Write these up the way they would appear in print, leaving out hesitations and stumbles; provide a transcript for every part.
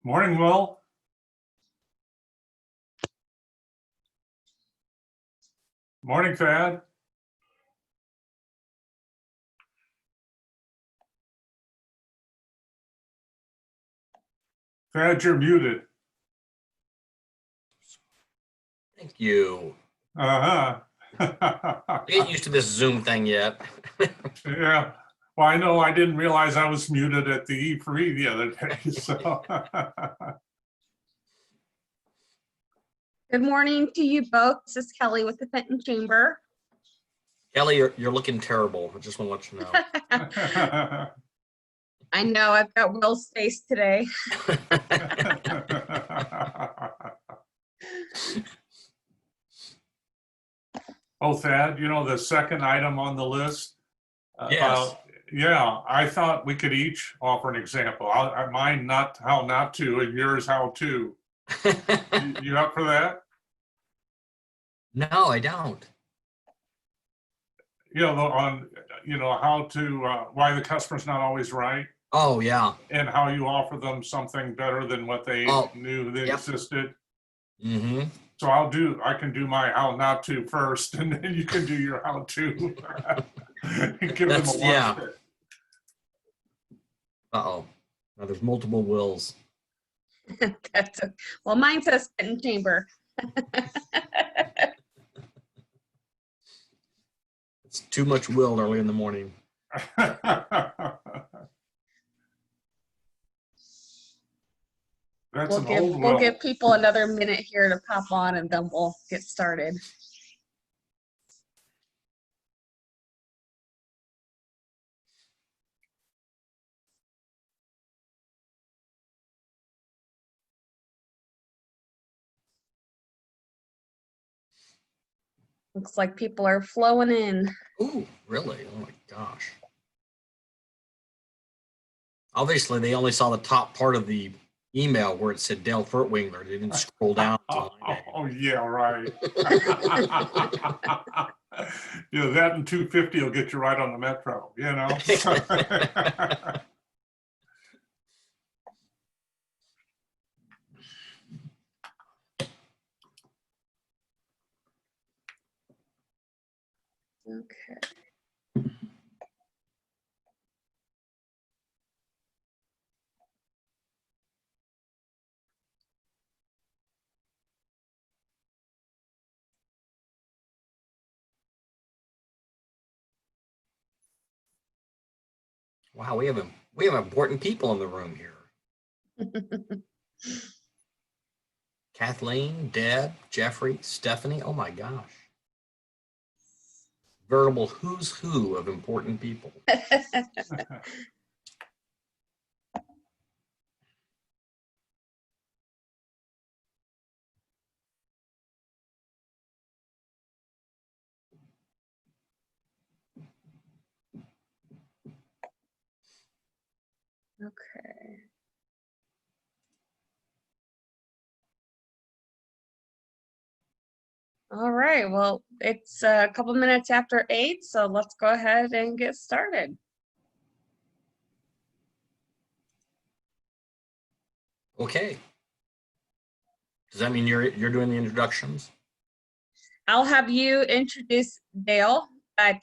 Morning, Will. Morning, Thad. Thad, you're muted. Thank you. Uh-huh. Get used to this Zoom thing yet. Yeah. Well, I know I didn't realize I was muted at the E3 the other day, so. Good morning to you both. This is Kelly with the Fenton Chamber. Kelly, you're looking terrible. I just want to let you know. I know I've got Will's face today. Oh, Thad, you know, the second item on the list? Yes. Yeah, I thought we could each offer an example. Mine not how not to, and yours how to. You up for that? No, I don't. You know, how to, why the customer's not always right, Oh, yeah. and how you offer them something better than what they knew that existed. Mm-hmm. So I can do my how not to first, and then you can do your how to. Give them a Yeah. watch. Uh-oh. Now there's multiple wills. Well, mine says Fenton Chamber. It's too much will early in the morning. That's We'll give people another minute here to pop on, and then we'll get started. Looks like people are flowing in. Ooh, really? Oh my gosh. Obviously, they only saw the top part of the email where it said Dale Furtwengler. They didn't scroll down. Oh, yeah, right. You know, that and 250 will get you right on the metro, you know? Okay. Wow, we have important people in the room here. Kathleen, Deb, Jeffrey, Stephanie. Oh my gosh. Veritable who's who of important people. Okay. All right, well, it's a couple minutes after 8, so let's go ahead and get started. Okay. Does that mean you're doing the introductions? I'll have you introduce Dale, but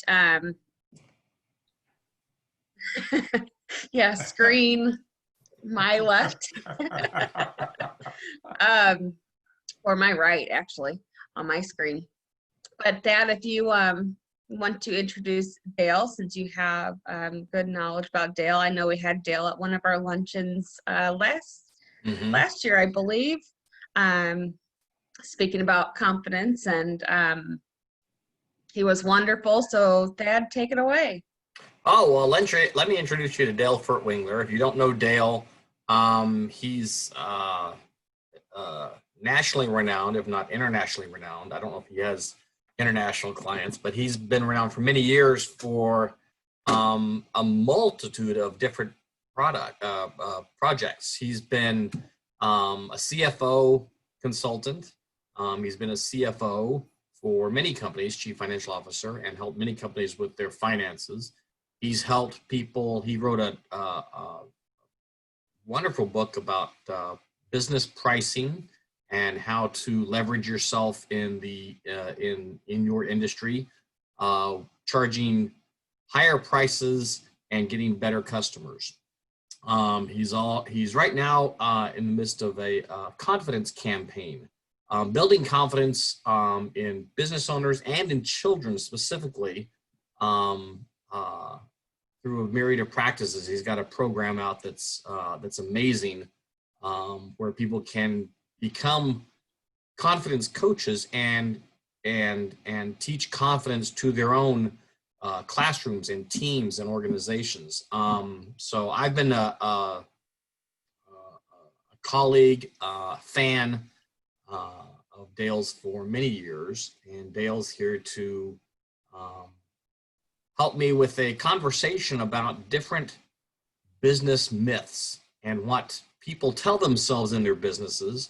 yeah, screen my left, or my right, actually, on my screen. But Dad, if you want to introduce Dale, since you have good knowledge about Dale. I know we had Dale at one of our luncheons last year, I believe, speaking about confidence, and he was wonderful. So Dad, take it away. Oh, well, let me introduce you to Dale Furtwengler. If you don't know Dale, he's nationally renowned, if not internationally renowned. I don't know if he has international clients, but he's been around for many years for a multitude of different projects. He's been a CFO consultant. He's been a CFO for many companies, chief financial officer, and helped many companies with their finances. He's helped people. He wrote a wonderful book about business pricing and how to leverage yourself in the in your industry, charging higher prices and getting better customers. He's right now in the midst of a confidence campaign, building confidence in business owners and in children specifically through a myriad of practices. He's got a program out that's amazing, where people can become confidence coaches and teach confidence to their own classrooms and teams and organizations. So I've been a colleague, fan of Dale's for many years, and Dale's here to help me with a conversation about different business myths and what people tell themselves in their businesses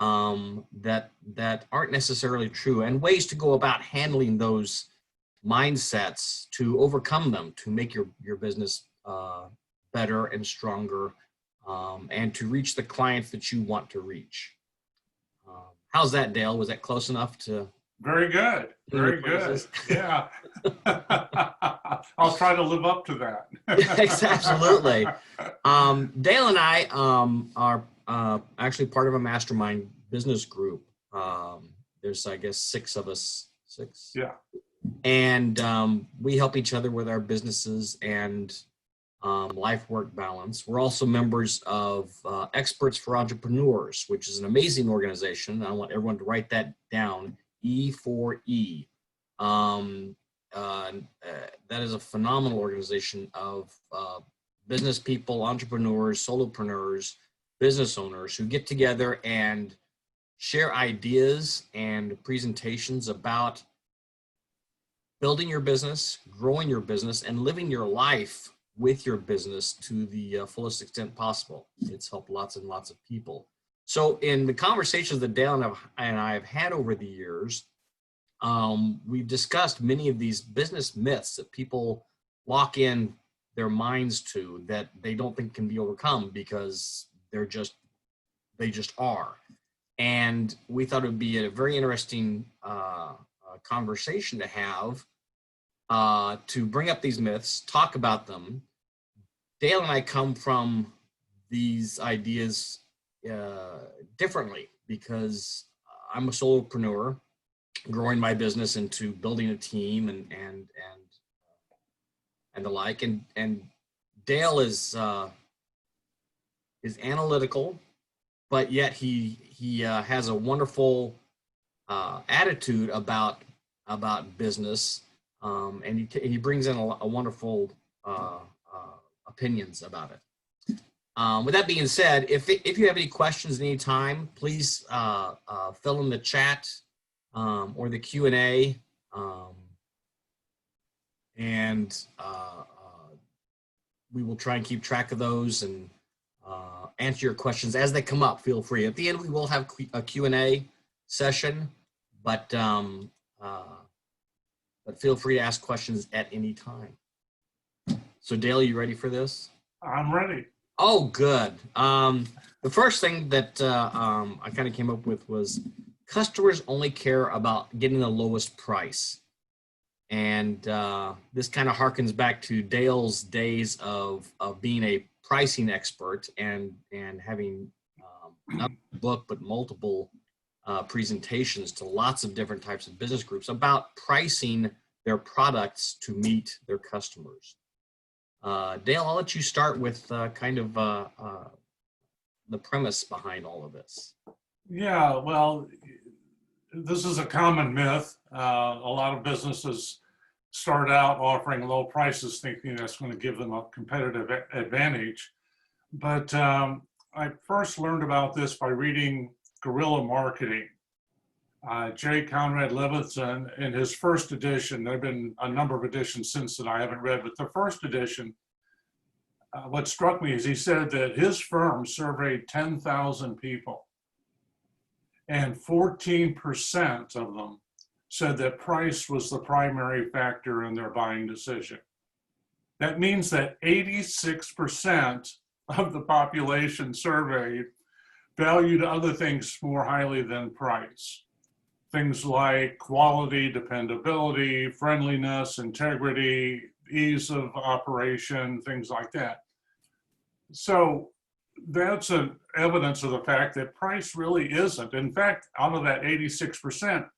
that aren't necessarily true, and ways to go about handling those mindsets to overcome them, to make your business better and stronger, and to reach the clients that you want to reach. How's that, Dale? Was that close enough to? Very good. Very good. Yeah. I'll try to live up to that. Absolutely. Dale and I are actually part of a mastermind business group. There's, I guess, 6 of us. 6. Yeah. And we help each other with our businesses and life-work balance. We're also members of Experts for Entrepreneurs, which is an amazing organization. I want everyone to write that down, E4E. That is a phenomenal organization of business people, entrepreneurs, solopreneurs, business owners who get together and share ideas and presentations about building your business, growing your business, and living your life with your business to the fullest extent possible. It's helped lots and lots of people. So in the conversations that Dale and I have had over the years, we've discussed many of these business myths that people lock in their minds to, that they don't think can be overcome because they just are. And we thought it would be a very interesting conversation to have, to bring up these myths, talk about them. Dale and I come from these ideas differently, because I'm a solopreneur, growing my business into building a team and the like, and Dale is analytical, but yet he has a wonderful attitude about business, and he brings in a wonderful opinions about it. With that being said, if you have any questions at any time, please fill in the chat or the Q&A, and we will try and keep track of those and answer your questions as they come up. Feel free. At the end, we will have a Q&A session, but feel free to ask questions at any time. So Dale, you ready for this? I'm ready. Oh, good. The first thing that I kind of came up with was customers only care about getting the lowest price. And this kind of harkens back to Dale's days of being a pricing expert and having not a book, but multiple presentations to lots of different types of business groups about pricing their products to meet their customers. Dale, I'll let you start with kind of the premise behind all of this. Yeah, well, this is a common myth. A lot of businesses start out offering low prices thinking that's going to give them a competitive advantage. But I first learned about this by reading Guerrilla Marketing. J. Conrad Levinson, in his first edition, there have been a number of editions since that I haven't read, but the first edition, what struck me is he said that his firm surveyed 10,000 people, and 14% of them said that price was the primary factor in their buying decision. That means that 86% of the population surveyed valued other things more highly than price. Things like quality, dependability, friendliness, integrity, ease of operation, things like that. So that's an evidence of the fact that price really isn't. In fact, out of that 86%,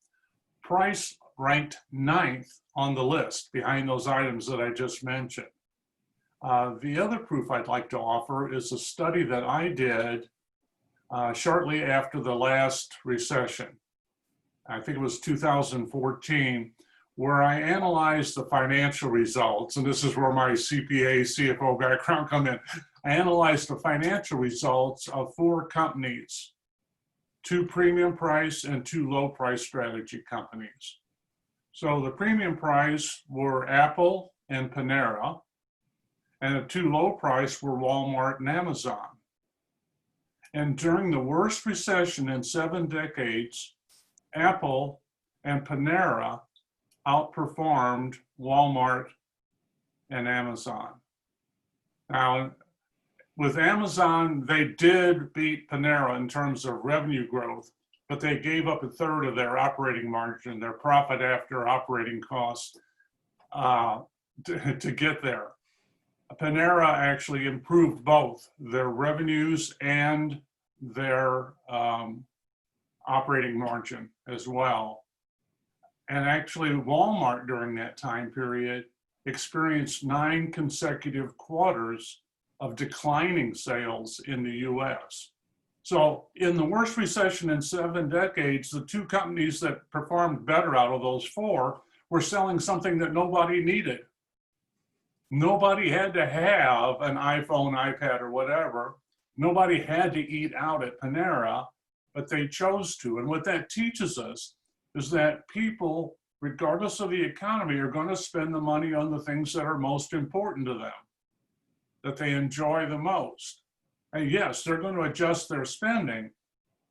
price ranked 9th on the list behind those items that I just mentioned. The other proof I'd like to offer is a study that I did shortly after the last recession. I think it was 2014, where I analyzed the financial results, and this is where my CPA, CFO background come in. I analyzed the financial results of 4 companies, 2 premium price and 2 low price strategy companies. So the premium price were Apple and Panera, and the 2 low price were Walmart and Amazon. And during the worst recession in 7 decades, Apple and Panera outperformed Walmart and Amazon. Now, with Amazon, they did beat Panera in terms of revenue growth, but they gave up 1/3 of their operating margin, their profit after operating costs, to get there. Panera actually improved both their revenues and their operating margin as well. And actually Walmart during that time period experienced 9 consecutive quarters of declining sales in the US. So in the worst recession in 7 decades, the 2 companies that performed better out of those 4 were selling something that nobody needed. Nobody had to have an iPhone, iPad, or whatever. Nobody had to eat out at Panera, but they chose to. And what that teaches us is that people, regardless of the economy, are going to spend the money on the things that are most important to them, that they enjoy the most. And yes, they're going to adjust their spending,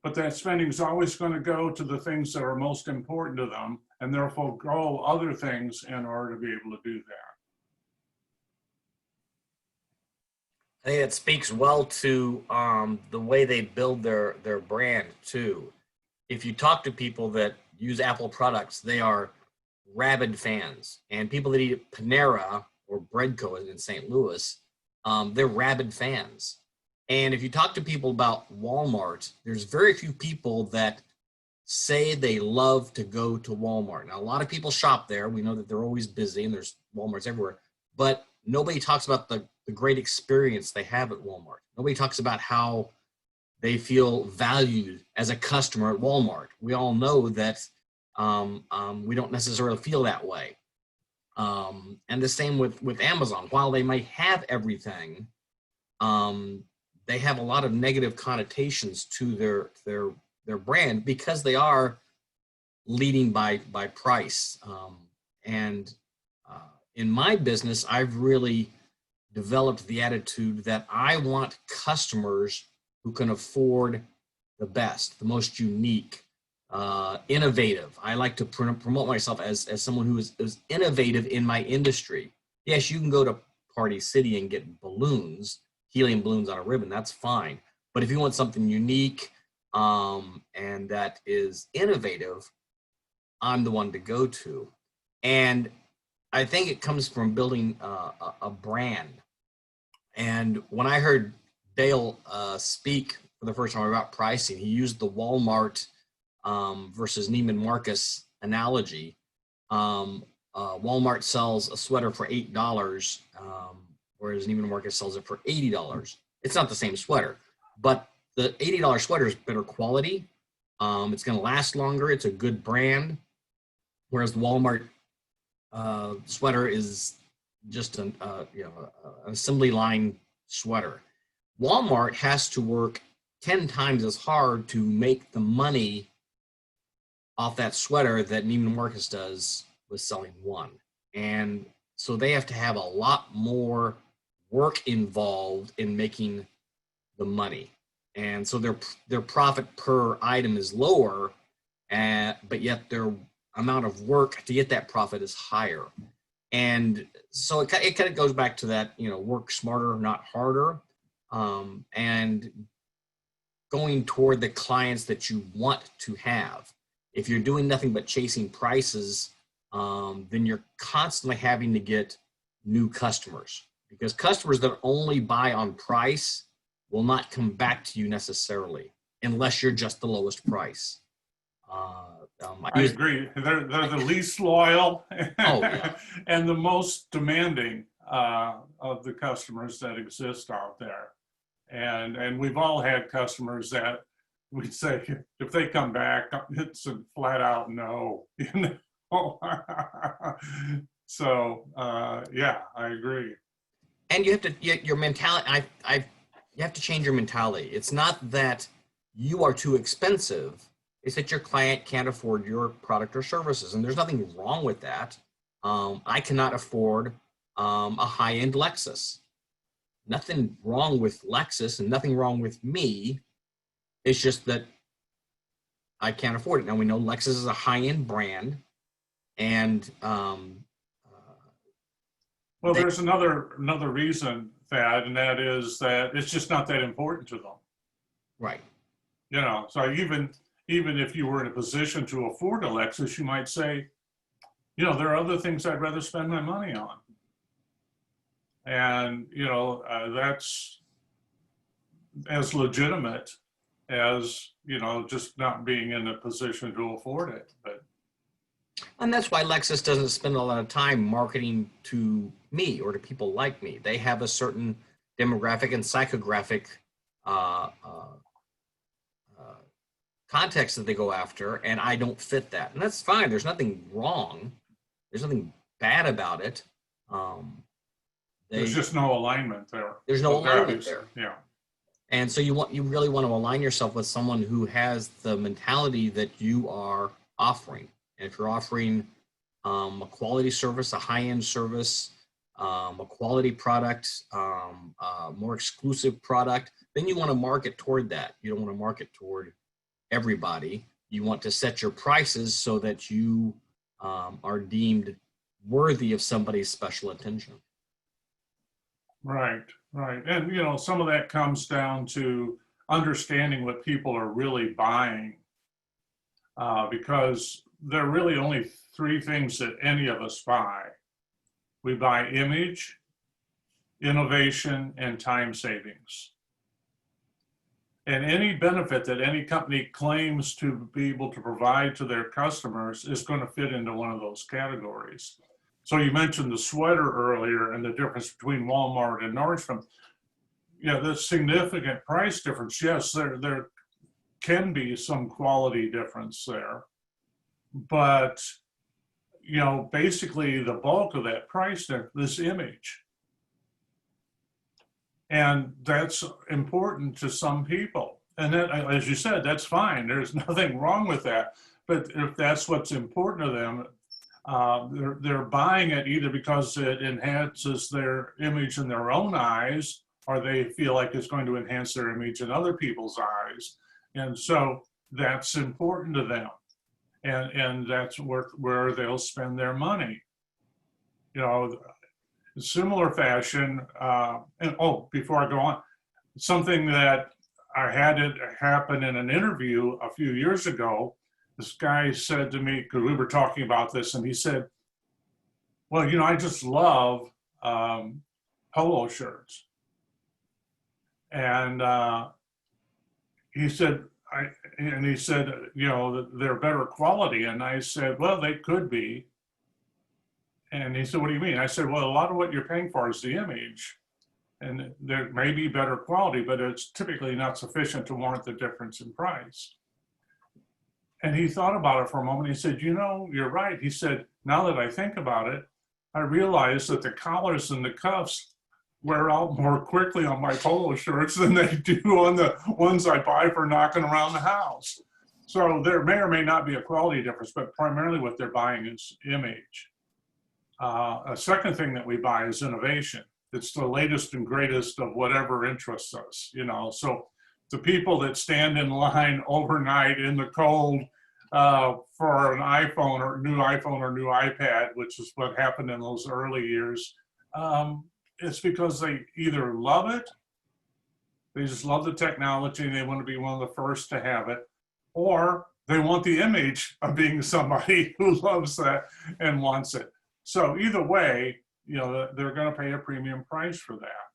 but that spending is always going to go to the things that are most important to them, and therefore forego other things in order to be able to do that. I think it speaks well to the way they build their brand too. If you talk to people that use Apple products, they are rabid fans. And people that eat Panera or Breadco in St. Louis, they're rabid fans. And if you talk to people about Walmart, there's very few people that say they love to go to Walmart. Now, a lot of people shop there. We know that they're always busy and there's Walmarts everywhere, but nobody talks about the great experience they have at Walmart. Nobody talks about how they feel valued as a customer at Walmart. We all know that we don't necessarily feel that way. And the same with Amazon. While they might have everything, they have a lot of negative connotations to their brand because they are leading by price. In my business, I've really developed the attitude that I want customers who can afford the best, the most unique, innovative. I like to promote myself as someone who is innovative in my industry. Yes, you can go to Party City and get balloons, helium balloons on a ribbon, that's fine. But if you want something unique and that is innovative, I'm the one to go to. And I think it comes from building a brand. And when I heard Dale speak for the first time about pricing, he used the Walmart versus Neiman Marcus analogy. Walmart sells a sweater for $8, whereas Neiman Marcus sells it for $80. It's not the same sweater, but the $80 sweater is better quality. It's going to last longer. It's a good brand, whereas the Walmart sweater is just an assembly line sweater. Walmart has to work 10 times as hard to make the money off that sweater that Neiman Marcus does with selling one. And so they have to have a lot more work involved in making the money. And so their profit per item is lower, but yet their amount of work to get that profit is higher. And so it kind of goes back to that, work smarter, not harder. And going toward the clients that you want to have. If you're doing nothing but chasing prices, then you're constantly having to get new customers, because customers that only buy on price will not come back to you necessarily unless you're just the lowest price. I agree. They're the least loyal Oh, yeah. and the most demanding of the customers that exist out there. And we've all had customers that we'd say, if they come back, it's a flat out no. You know? So yeah, I agree. And you have to, your mentality, you have to change your mentality. It's not that you are too expensive. It's that your client can't afford your product or services. And there's nothing wrong with that. I cannot afford a high-end Lexus. Nothing wrong with Lexus and nothing wrong with me. It's just that I can't afford it. Now we know Lexus is a high-end brand, and well, there's another reason, Thad, and that is that it's just not that important to them. right. You know, so even if you were in a position to afford a Lexus, you might say, you know, there are other things I'd rather spend my money on. And, you know, that's as legitimate as, you know, just not being in a position to afford it. But And that's why Lexus doesn't spend a lot of time marketing to me or to people like me. They have a certain demographic and psychographic context that they go after, and I don't fit that. And that's fine. There's nothing wrong. There's nothing bad about it. there's just no alignment there. There's no There alignment is, there. yeah. And so you really want to align yourself with someone who has the mentality that you are offering. And if you're offering a quality service, a high-end service, a quality product, a more exclusive product, then you want to market toward that. You don't want to market toward everybody. You want to set your prices so that you are deemed worthy of somebody's special attention. Right, right. And, you know, some of that comes down to understanding what people are really buying, because there are really only three things that any of us buy. We buy image, innovation, and time savings. And any benefit that any company claims to be able to provide to their customers is going to fit into one of those categories. So you mentioned the sweater earlier and the difference between Walmart and Nordstrom. Yeah, the significant price difference. Yes, there can be some quality difference there. But, you know, basically the bulk of that price difference is image. And that's important to some people. And then, as you said, that's fine. There's nothing wrong with that. But if that's what's important to them, they're buying it either because it enhances their image in their own eyes, or they feel like it's going to enhance their image in other people's eyes. And so that's important to them. And that's where they'll spend their money. You know, similar fashion, and before I go on, something that I had it happen in an interview a few years ago, this guy said to me, because we were talking about this, and he said, well, you know, I just love polo shirts. And he said, you know, they're better quality. And I said, well, they could be. And he said, what do you mean? I said, well, a lot of what you're paying for is the image. And there may be better quality, but it's typically not sufficient to warrant the difference in price. And he thought about it for a moment. He said, you know, you're right. He said, now that I think about it, I realize that the collars and the cuffs wear out more quickly on my polo shirts than they do on the ones I buy for knocking around the house. So there may or may not be a quality difference, but primarily what they're buying is image. A second thing that we buy is innovation. It's the latest and greatest of whatever interests us, you know. So the people that stand in line overnight in the cold for an iPhone or new iPad, which is what happened in those early years, it's because they either love it They just love the technology and they want to be one of the first to have it. Or they want the image of being somebody who loves that and wants it. So either way, you know, they're going to pay a premium price for that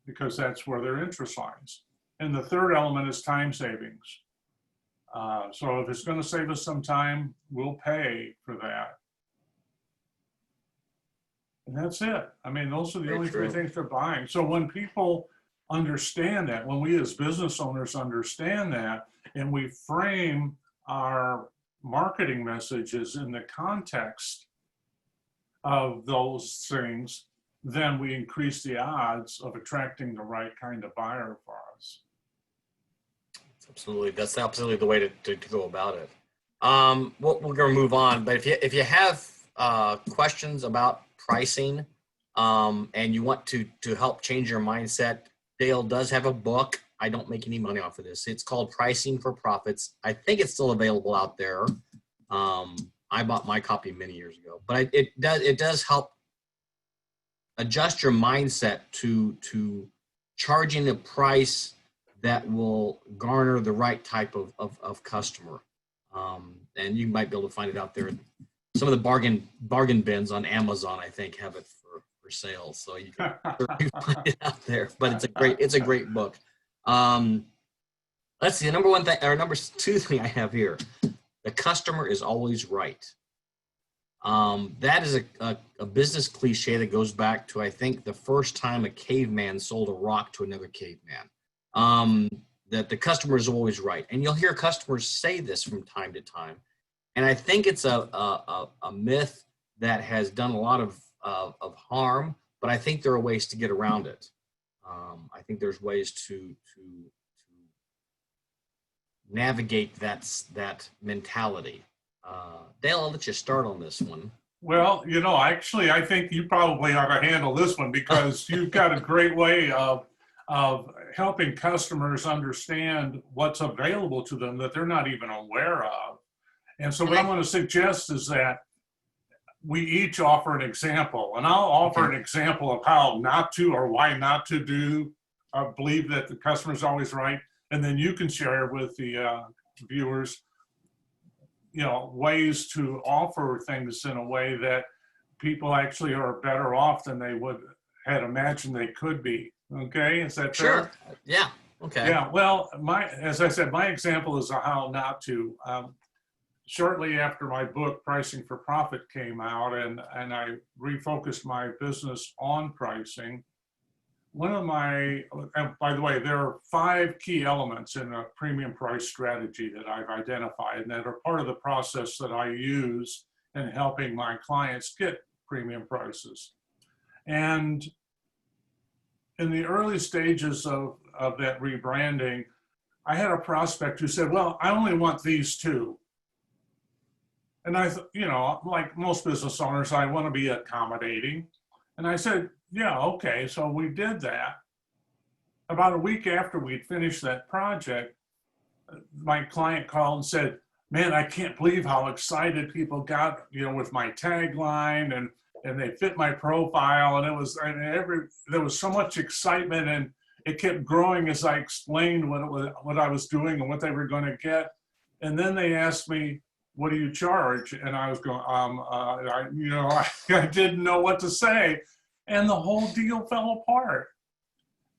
because that's where their interest lies. And the third element is time savings. So if it's going to save us some time, we'll pay for that. And that's it. I mean, those are the only three things they're buying. So when people understand that, when we as business owners understand that, and we frame our marketing messages in the context of those things, then we increase the odds of attracting the right kind of buyer for us. Absolutely, that's absolutely the way to go about it. We're going to move on, but if you have questions about pricing and you want to help change your mindset, Dale does have a book. I don't make any money off of this. It's called Pricing for Profits. I think it's still available out there. I bought my copy many years ago, but it does help adjust your mindset to charging a price that will garner the right type of customer. And you might be able to find it out there. Some of the bargain bins on Amazon, I think, have it for sale. So you can find it out there, but it's a great book. Let's see, number two thing I have here. The customer is always right. That is a business cliche that goes back to, I think, the first time a caveman sold a rock to another caveman. That the customer is always right. And you'll hear customers say this from time to time. And I think it's a myth that has done a lot of harm, but I think there are ways to get around it. I think there's ways to navigate that mentality. Dale, I'll let you start on this one. Well, you know, actually, I think you probably ought to handle this one because you've got a great way of helping customers understand what's available to them that they're not even aware of. And so what I'm going to suggest is that we each offer an example, and I'll offer an example of how not to or why not to do, believe that the customer's always right. And then you can share with the viewers, you know, ways to offer things in a way that people actually are better off than they would had imagined they could be. Okay, is that fair? Sure. Yeah. Okay. Yeah. Well, as I said, my example is a how not to. Shortly after my book Pricing for Profit came out, and I refocused my business on pricing. One of my, and by the way, there are 5 key elements in a premium price strategy that I've identified and that are part of the process that I use in helping my clients get premium prices. And in the early stages of that rebranding, I had a prospect who said, well, I only want these 2. And I, you know, like most business owners, I want to be accommodating. And I said, yeah, okay. So we did that. About a week after we'd finished that project, my client called and said, man, I can't believe how excited people got, you know, with my tagline and they fit my profile. And it was, there was so much excitement and it kept growing as I explained what I was doing and what they were going to get. And then they asked me, what do you charge? And I was going, I didn't know what to say. And the whole deal fell apart.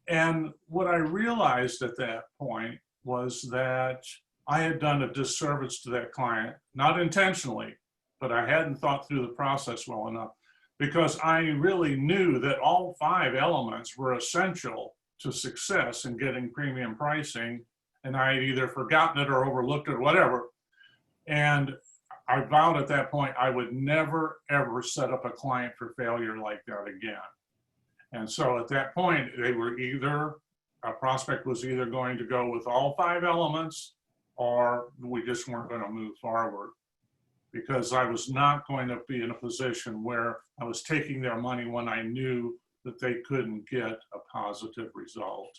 And what I realized at that point was that I had done a disservice to that client, not intentionally, but I hadn't thought through the process well enough because I really knew that all 5 elements were essential to success in getting premium pricing. And I had either forgotten it or overlooked it or whatever. And I vowed at that point, I would never, ever set up a client for failure like that again. And so at that point, a prospect was either going to go with all 5 elements or we just weren't going to move forward because I was not going to be in a position where I was taking their money when I knew that they couldn't get a positive result.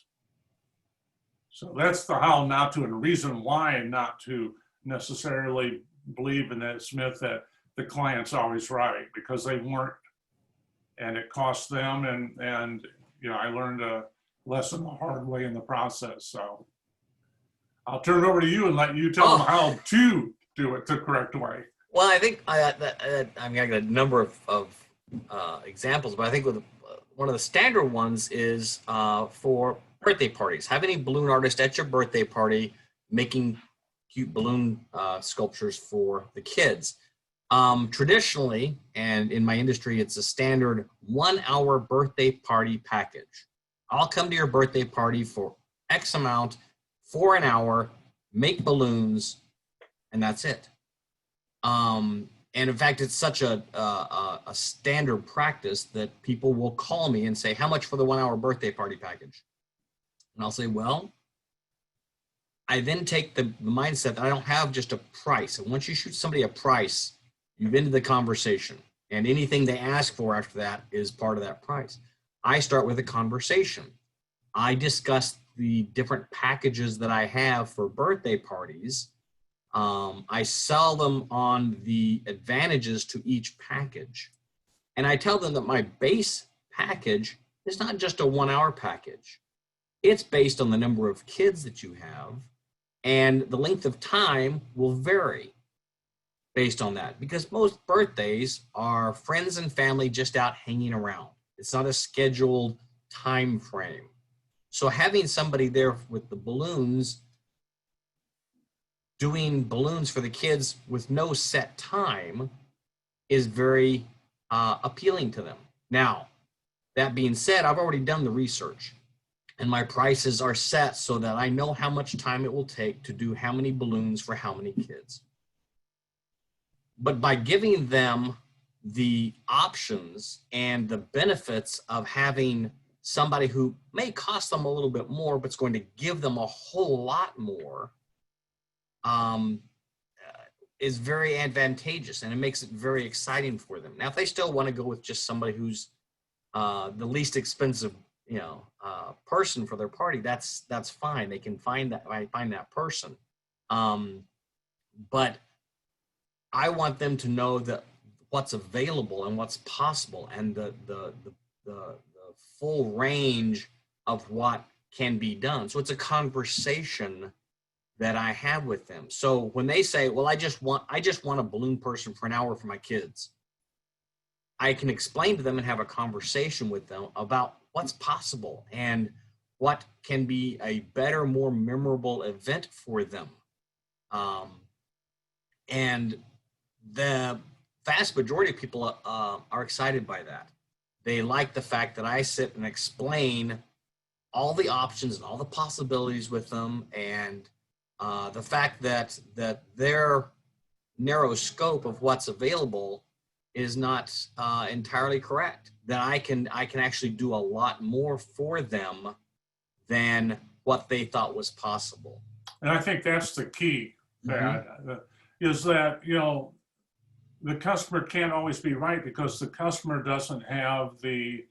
So that's the how not to, and the reason why not to necessarily believe in that myth that the client's always right, because they weren't, and it cost them. And you know, I learned a lesson the hard way in the process. So I'll turn it over to you and let you tell them how to do it the correct way. Well, I think I mean, I got a number of examples, but I think with one of the standard ones is for birthday parties. Have any balloon artist at your birthday party making cute balloon sculptures for the kids. Traditionally, and in my industry, it's a standard 1 hour birthday party package. I'll come to your birthday party for X amount for an hour, make balloons, and that's it. And in fact, it's such a standard practice that people will call me and say, how much for the 1 hour birthday party package? And I'll say, well, I then take the mindset that I don't have just a price. And once you shoot somebody a price, you've ended the conversation. And anything they ask for after that is part of that price. I start with a conversation. I discuss the different packages that I have for birthday parties. I sell them on the advantages to each package. And I tell them that my base package is not just a 1 hour package. It's based on the number of kids that you have, and the length of time will vary based on that, because most birthdays are friends and family just out hanging around. It's not a scheduled time frame. So having somebody there with the balloons, doing balloons for the kids with no set time, is very appealing to them. Now, that being said, I've already done the research, and my prices are set so that I know how much time it will take to do how many balloons for how many kids. But by giving them the options and the benefits of having somebody who may cost them a little bit more, but it's going to give them a whole lot more, is very advantageous, and it makes it very exciting for them. Now, if they still want to go with just somebody who's the least expensive, person for their party, that's fine. They can find that person. But I want them to know that what's available and what's possible, and the full range of what can be done. So it's a conversation that I have with them. So when they say, well, I just want a balloon person for an hour for my kids, I can explain to them and have a conversation with them about what's possible and what can be a better, more memorable event for them. And the vast majority of people are excited by that. They like the fact that I sit and explain all the options and all the possibilities with them, and the fact that their narrow scope of what's available is not entirely correct. That I can actually do a lot more for them than what they thought was possible. And I think that's the key, Thad, is that, the customer can't always be right, because the customer doesn't have the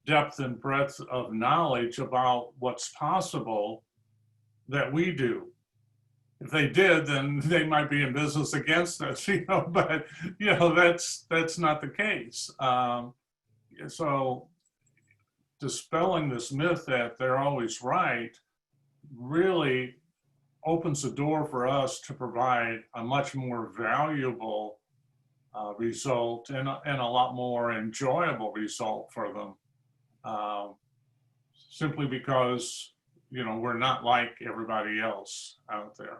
depth and breadth of knowledge about what's possible that we do. If they did, then they might be in business against us, but that's not the case. So dispelling this myth that they're always right really opens the door for us to provide a much more valuable result and a lot more enjoyable result for them, simply because we're not like everybody else out there.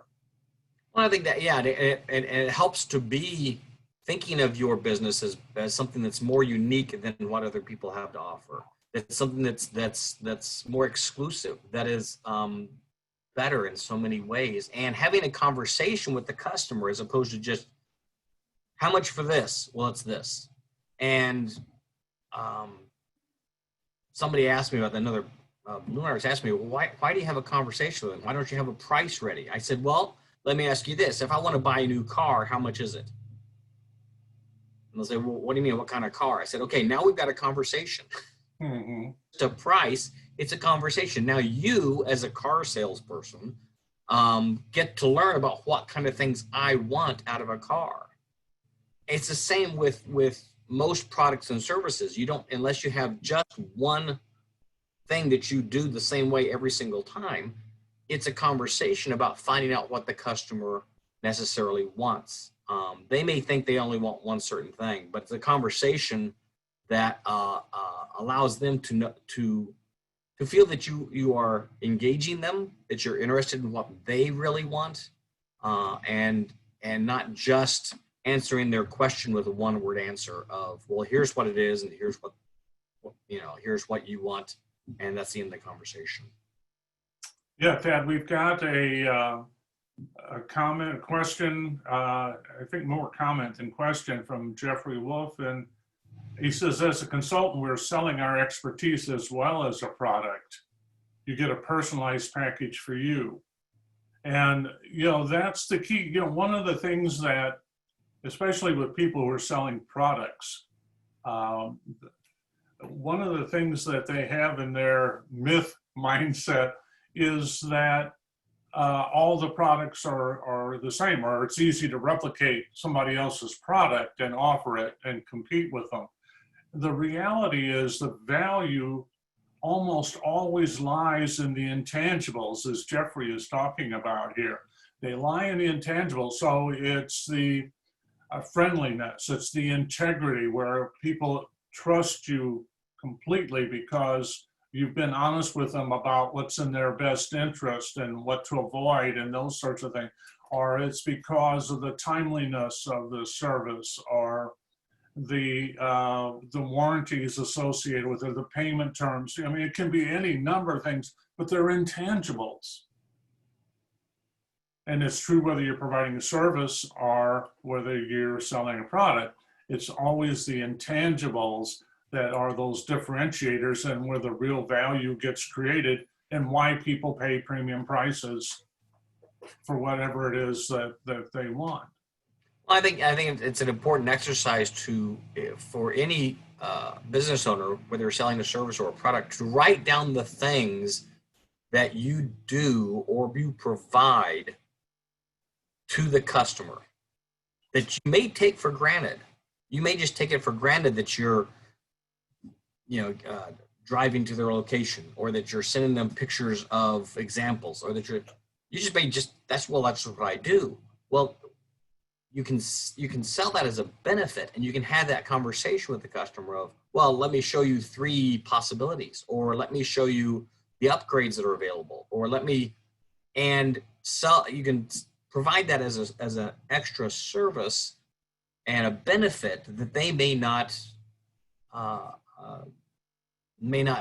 Well, I think that, yeah, and it helps to be thinking of your business as something that's more unique than what other people have to offer. It's something that's more exclusive, that is better in so many ways. And having a conversation with the customer as opposed to just, how much for this? Well, it's this. And somebody asked me about that, another balloon artist asked me, well, why do you have a conversation with them? Why don't you have a price ready? I said, well, let me ask you this. If I want to buy a new car, how much is it? And they'll say, well, what do you mean? What kind of car? I said, okay, now we've got a conversation. It's a price. It's a conversation. Now you, as a car salesperson, get to learn about what kind of things I want out of a car. It's the same with most products and services. You don't, unless you have just one thing that you do the same way every single time. It's a conversation about finding out what the customer necessarily wants. They may think they only want one certain thing, but it's a conversation that allows them to feel that you are engaging them, that you're interested in what they really want, and not just answering their question with a one-word answer of, well, here's what it is, and here's what here's what you want, and that's the end of the conversation. Yeah, Thad, we've got a comment, a question, I think more comment than question from Jeffrey Wolf. And he says, as a consultant, we're selling our expertise as well as a product. You get a personalized package for you. And, that's the key. One of the things that, especially with people who are selling products, one of the things that they have in their myth mindset is that all the products are the same, or it's easy to replicate somebody else's product and offer it and compete with them. The reality is the value almost always lies in the intangibles, as Jeffrey is talking about here. They lie in the intangibles. So it's the friendliness, it's the integrity where people trust you completely because you've been honest with them about what's in their best interest and what to avoid and those sorts of things. Or it's because of the timeliness of the service, or the warranties associated with it, the payment terms. I mean, it can be any number of things, but they're intangibles. And it's true whether you're providing a service or whether you're selling a product. It's always the intangibles that are those differentiators and where the real value gets created and why people pay premium prices for whatever it is that they want. Well, I think it's an important exercise for any business owner, whether you're selling a service or a product, to write down the things that you do or you provide to the customer that you may take for granted. You may just take it for granted that you're driving to their location, or that you're sending them pictures of examples, or that that's what I do. Well, you can sell that as a benefit, and you can have that conversation with the customer of, well, let me show you 3 possibilities, or let me show you the upgrades that are available, or you can provide that as an extra service and a benefit that they may not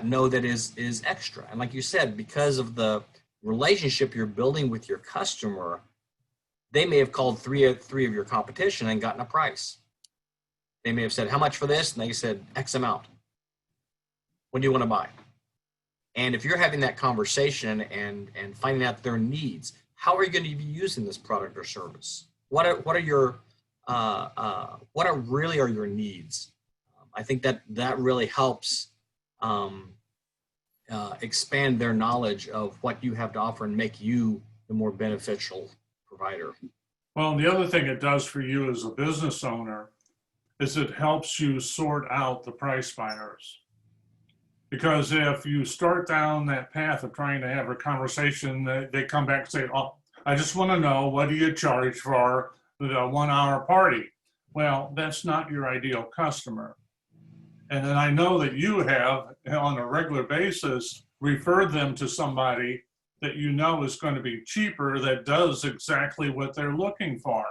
know that is extra. And like you said, because of the relationship you're building with your customer, they may have called three of your competition and gotten a price. They may have said, how much for this? And they said, X amount. What do you want to buy? And if you're having that conversation and finding out their needs, how are you going to be using this product or service? What are your needs? I think that really helps expand their knowledge of what you have to offer and make you the more beneficial provider. Well, the other thing it does for you as a business owner is it helps you sort out the price fighters. Because if you start down that path of trying to have a conversation, they come back and say, oh, I just want to know, what do you charge for the 1-hour party? Well, that's not your ideal customer. And then I know that you have, on a regular basis, referred them to somebody that you know is going to be cheaper, that does exactly what they're looking for,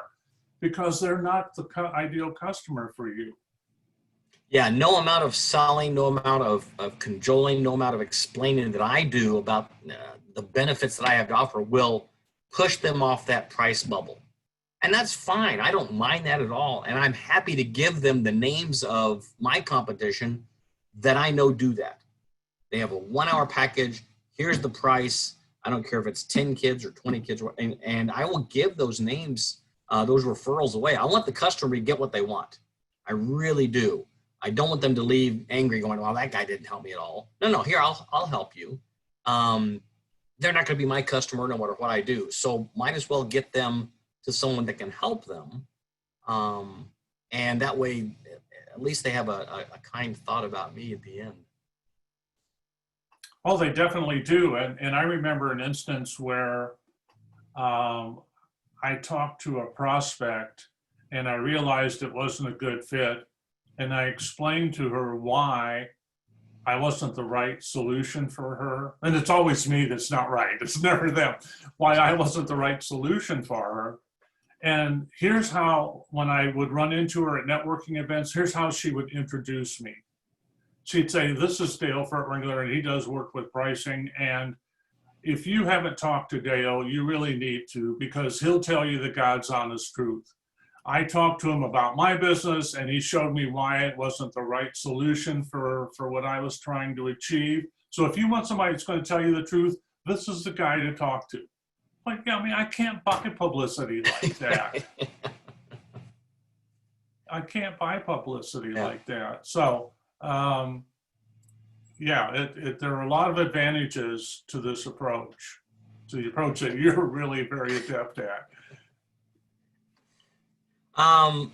because they're not the ideal customer for you. Yeah, no amount of selling, no amount of cajoling, no amount of explaining that I do about the benefits that I have to offer will push them off that price bubble. And that's fine. I don't mind that at all. And I'm happy to give them the names of my competition that I know do that. They have a 1-hour package. Here's the price. I don't care if it's 10 kids or 20 kids. And I will give those names, those referrals away. I want the customer to get what they want. I really do. I don't want them to leave angry going, well, that guy didn't help me at all. No, here, I'll help you. They're not going to be my customer no matter what I do. So might as well get them to someone that can help them. And that way, at least they have a kind thought about me at the end. Oh, they definitely do. And I remember an instance where I talked to a prospect and I realized it wasn't a good fit. And I explained to her why I wasn't the right solution for her. And it's always me that's not right. It's never them. Why I wasn't the right solution for her. And here's how, when I would run into her at networking events, here's how she would introduce me. She'd say, this is Dale Furtwengler, and he does work with pricing. And if you haven't talked to Dale, you really need to, because he'll tell you the God's honest truth. I talked to him about my business, and he showed me why it wasn't the right solution for what I was trying to achieve. So if you want somebody that's going to tell you the truth, this is the guy to talk to. Like, yeah, I mean, I can't buy publicity like that. I can't buy publicity like that. So, yeah, there are a lot of advantages to this approach, to the approach that you're really very adept at.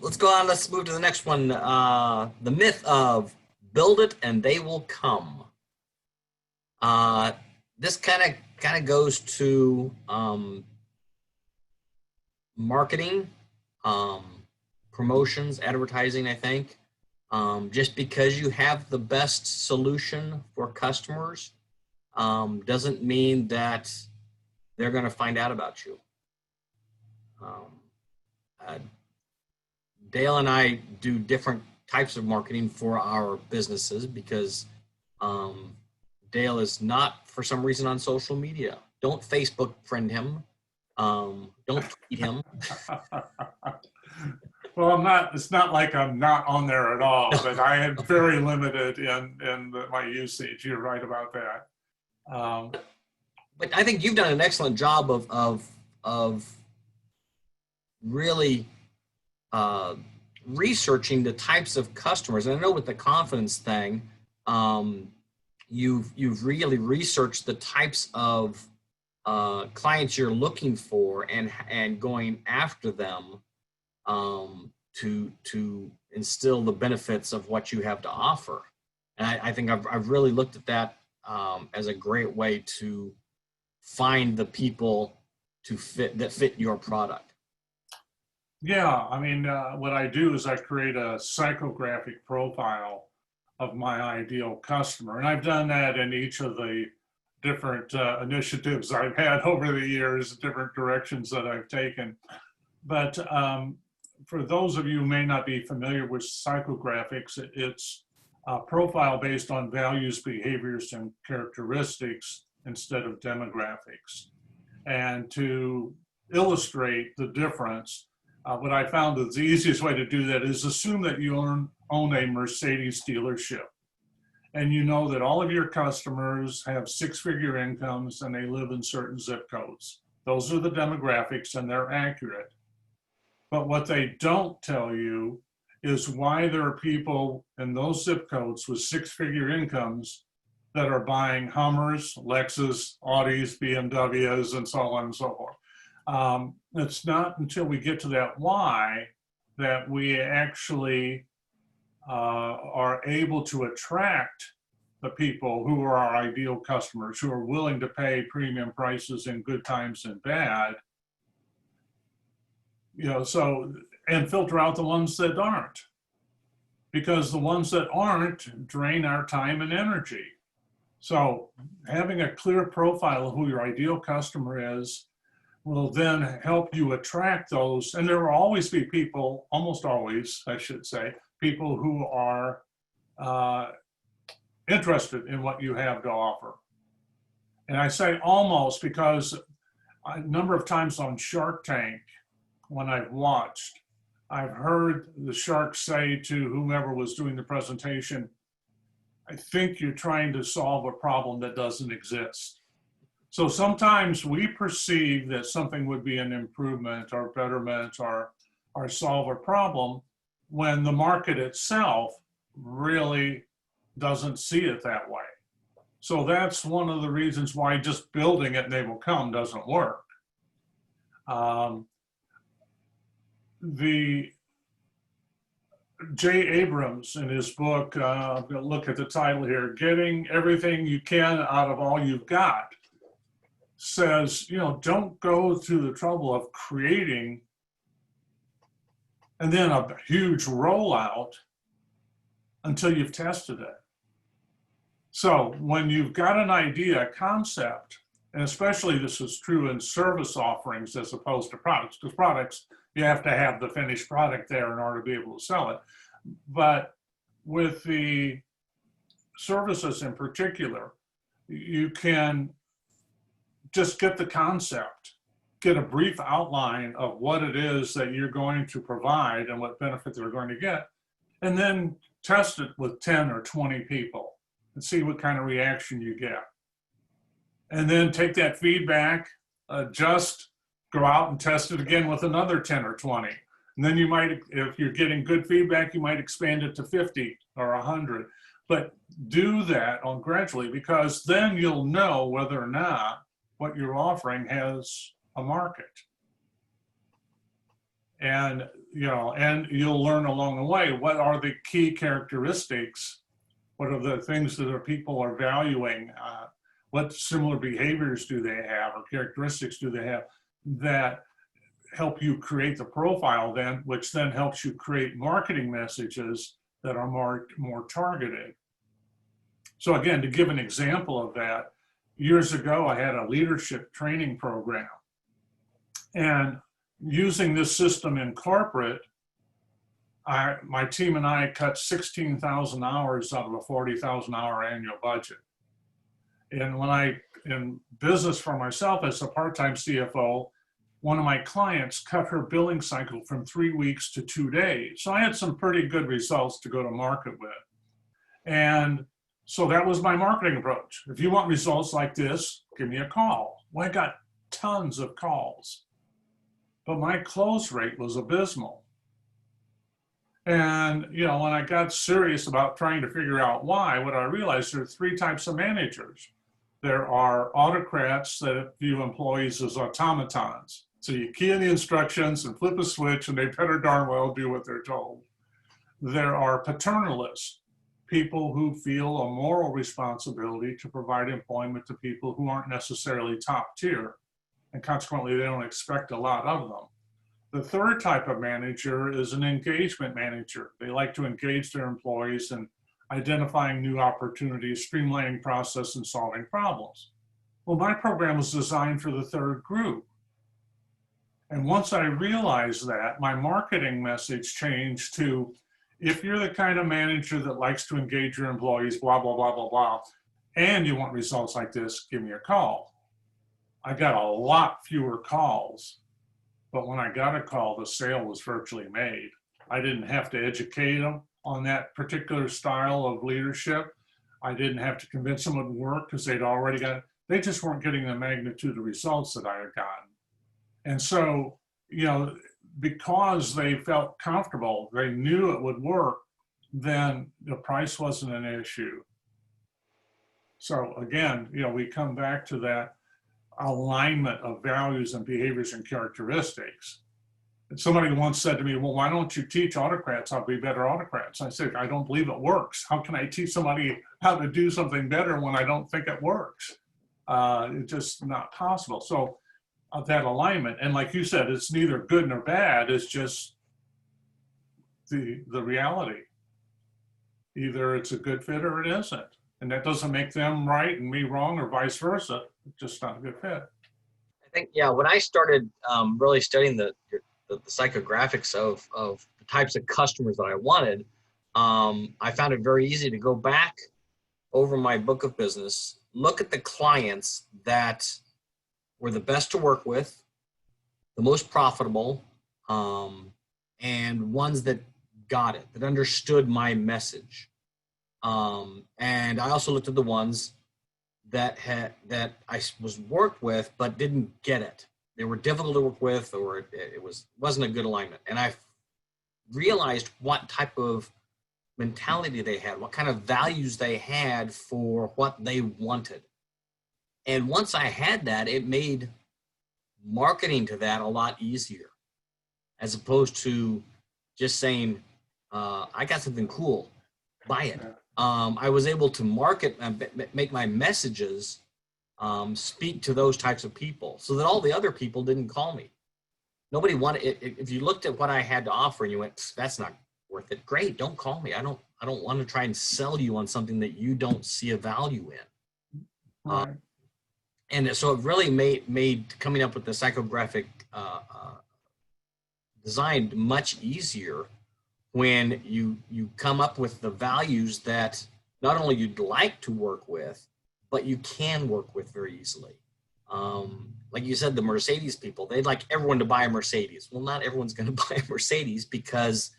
Let's go on. Let's move to the next one. The myth of build it and they will come. This kind of goes to marketing, promotions, advertising, I think. Just because you have the best solution for customers doesn't mean that they're going to find out about you. Dale and I do different types of marketing for our businesses because Dale is not, for some reason, on social media. Don't Facebook friend him. Don't tweet him. Well, I'm not, it's not like I'm not on there at all, but I am very limited in my usage. You're right about that. But I think you've done an excellent job of really researching the types of customers. And I know with the confidence thing, you've really researched the types of clients you're looking for and going after them to instill the benefits of what you have to offer. And I think I've really looked at that as a great way to find the people that fit your product. Yeah, I mean, what I do is I create a psychographic profile of my ideal customer. And I've done that in each of the different initiatives I've had over the years, different directions that I've taken. But for those of you who may not be familiar with psychographics, it's a profile based on values, behaviors, and characteristics instead of demographics. And to illustrate the difference, what I found is the easiest way to do that is assume that you own a Mercedes dealership. And you know that all of your customers have six-figure incomes and they live in certain zip codes. Those are the demographics and they're accurate. But what they don't tell you is why there are people in those zip codes with six-figure incomes that are buying Hummers, Lexus, Audis, BMWs, and so on and so forth. It's not until we get to that why that we actually are able to attract the people who are our ideal customers, who are willing to pay premium prices in good times and bad. You know, so, and filter out the ones that aren't, because the ones that aren't drain our time and energy. So having a clear profile of who your ideal customer is will then help you attract those. And there will always be people, almost always, I should say, people who are interested in what you have to offer. And I say almost because a number of times on Shark Tank, when I've watched, I've heard the shark say to whomever was doing the presentation, I think you're trying to solve a problem that doesn't exist. So sometimes we perceive that something would be an improvement or betterment or solve a problem when the market itself really doesn't see it that way. So that's one of the reasons why just building it and they will come doesn't work. Jay Abrams, in his book, I'm going to look at the title here, Getting Everything You Can Out of All You've Got, says, don't go through the trouble of creating and then a huge rollout until you've tested it. So when you've got an idea, a concept, and especially this is true in service offerings as opposed to products, because products, you have to have the finished product there in order to be able to sell it. But with the services in particular, you can just get the concept, get a brief outline of what it is that you're going to provide and what benefit they're going to get, and then test it with 10 or 20 people and see what kind of reaction you get. And then take that feedback, just go out and test it again with another 10 or 20. And then you might, if you're getting good feedback, you might expand it to 50 or 100. But do that on gradually, because then you'll know whether or not what you're offering has a market. And, and you'll learn along the way, what are the key characteristics? What are the things that people are valuing? What similar behaviors do they have or characteristics do they have that help you create the profile then, which then helps you create marketing messages that are more targeted. So again, to give an example of that, years ago, I had a leadership training program. And using this system in corporate, my team and I cut 16,000 hours out of a 40,000 hour annual budget. And when in business for myself as a part-time CFO, one of my clients cut her billing cycle from 3 weeks to 2 days. So I had some pretty good results to go to market with. And so that was my marketing approach. If you want results like this, give me a call. Well, I got tons of calls, but my close rate was abysmal. And, when I got serious about trying to figure out why, what I realized, there are 3 types of managers. There are autocrats that view employees as automatons. So you key in the instructions and flip a switch and they better darn well do what they're told. There are paternalists, people who feel a moral responsibility to provide employment to people who aren't necessarily top tier, and consequently they don't expect a lot of them. The third type of manager is an engagement manager. They like to engage their employees in identifying new opportunities, streamlining process, and solving problems. Well, my program was designed for the third group. And once I realized that, my marketing message changed to, if you're the kind of manager that likes to engage your employees, blah, blah, blah, blah, blah, and you want results like this, give me a call. I got a lot fewer calls, but when I got a call, the sale was virtually made. I didn't have to educate them on that particular style of leadership. I didn't have to convince them it would work because they'd already got it. They just weren't getting the magnitude of results that I had gotten. And so, because they felt comfortable, they knew it would work, then the price wasn't an issue. So again, we come back to that alignment of values and behaviors and characteristics. And somebody once said to me, well, why don't you teach autocrats how to be better autocrats? I said, I don't believe it works. How can I teach somebody how to do something better when I don't think it works? It's just not possible. So that alignment, and like you said, it's neither good nor bad, it's just the reality. Either it's a good fit or it isn't. And that doesn't make them right and me wrong or vice versa. It's just not a good fit. I think, when I started really studying the psychographics of the types of customers that I wanted, I found it very easy to go back over my book of business, look at the clients that were the best to work with, the most profitable, and ones that got it, that understood my message. And I also looked at the ones that I was worked with but didn't get it. They were difficult to work with, or it wasn't a good alignment. And I realized what type of mentality they had, what kind of values they had for what they wanted. And once I had that, it made marketing to that a lot easier, as opposed to just saying, I got something cool, buy it. I was able to market and make my messages speak to those types of people so that all the other people didn't call me. Nobody wanted it. If you looked at what I had to offer and you went, that's not worth it. Great. Don't call me. I don't want to try and sell you on something that you don't see a value in. Right. And so it really made coming up with the psychographic design much easier when you come up with the values that not only you'd like to work with, but you can work with very easily. Like you said, the Mercedes people, they'd like everyone to buy a Mercedes. Well, not everyone's going to buy a Mercedes because